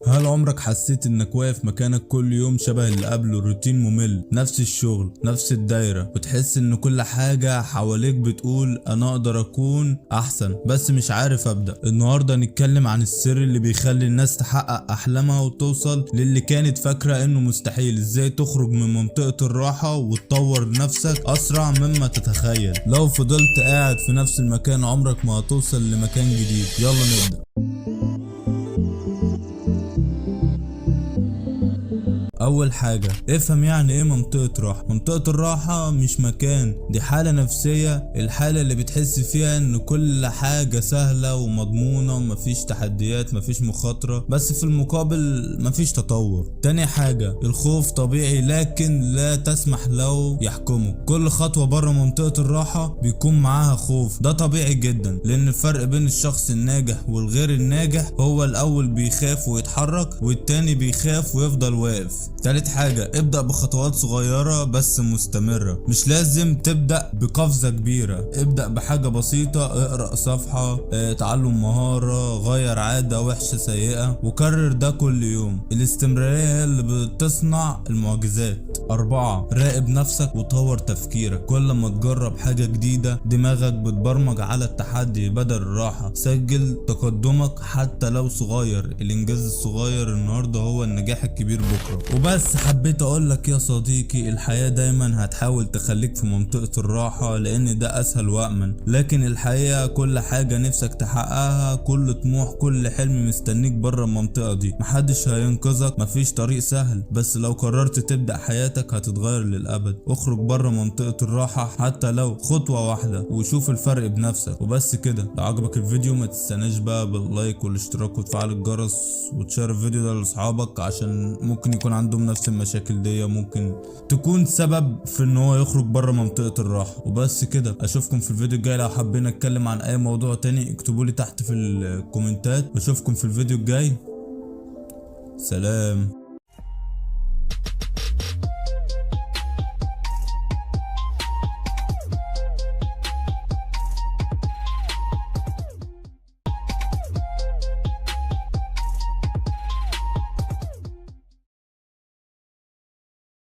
هل عمرك حسيت انك واقف مكانك كل يوم شبه اللي قبله؟ روتين ممل، نفس الشغل، نفس الدايرة، وتحس ان كل حاجة حواليك بتقول انا اقدر اكون احسن بس مش عارف ابدأ. النهاردة هنتكلم عن السر اللي بيخلي الناس تحقق احلامها وتوصل للي كانت فاكرة انه مستحيل. ازاي تخرج من منطقة الراحة وتطور نفسك اسرع مما تتخيل. لو فضلت قاعد في نفس المكان عمرك ما هتوصل لمكان جديد. يلا نبدأ. اول حاجة افهم يعني ايه منطقة راحة. منطقة الراحة مش مكان، دي حالة نفسية، الحالة اللي بتحس فيها ان كل حاجة سهلة ومضمونة ومفيش تحديات، مفيش مخاطرة، بس في المقابل مفيش تطور. تاني حاجة الخوف طبيعي لكن لا تسمح له يحكمك. كل خطوة بره منطقة الراحة بيكون معاها خوف، ده طبيعي جدا، لان الفرق بين الشخص الناجح والغير الناجح هو الاول بيخاف ويتحرك والتاني بيخاف ويفضل واقف. تالت حاجة ابدأ بخطوات صغيرة بس مستمرة، مش لازم تبدأ بقفزة كبيرة، ابدأ بحاجة بسيطة، اقرأ صفحة، اتعلم مهارة، غير عادة وحشة سيئة وكرر ده كل يوم. الاستمرارية هي اللي بتصنع المعجزات. 4 راقب نفسك وطور تفكيرك. كل ما تجرب حاجة جديدة دماغك بتبرمج على التحدي بدل الراحة. سجل تقدمك حتى لو صغير، الانجاز الصغير النهاردة هو النجاح الكبير بكرة. وبس حبيت اقولك يا صديقي، الحياة دايما هتحاول تخليك في منطقة الراحة لان ده اسهل وامن، لكن الحقيقة كل حاجة نفسك تحققها، كل طموح، كل حلم مستنيك بره المنطقة دي. محدش هينقذك، مفيش طريق سهل، بس لو قررت تبدأ حياتك هتتغير للأبد. اخرج بره منطقة الراحة حتى لو خطوة واحدة وشوف الفرق بنفسك. وبس كده، لو عجبك الفيديو ما تستناش بقى باللايك والاشتراك وتفعل الجرس وتشير الفيديو ده لاصحابك، عشان ممكن يكون عندهم نفس المشاكل دي، ممكن تكون سبب في ان هو يخرج بره منطقة الراحة. وبس كده، اشوفكم في الفيديو الجاي. لو حابين اتكلم عن اي موضوع تاني اكتبولي تحت في الكومنتات، واشوفكم في الفيديو الجاي. سلام.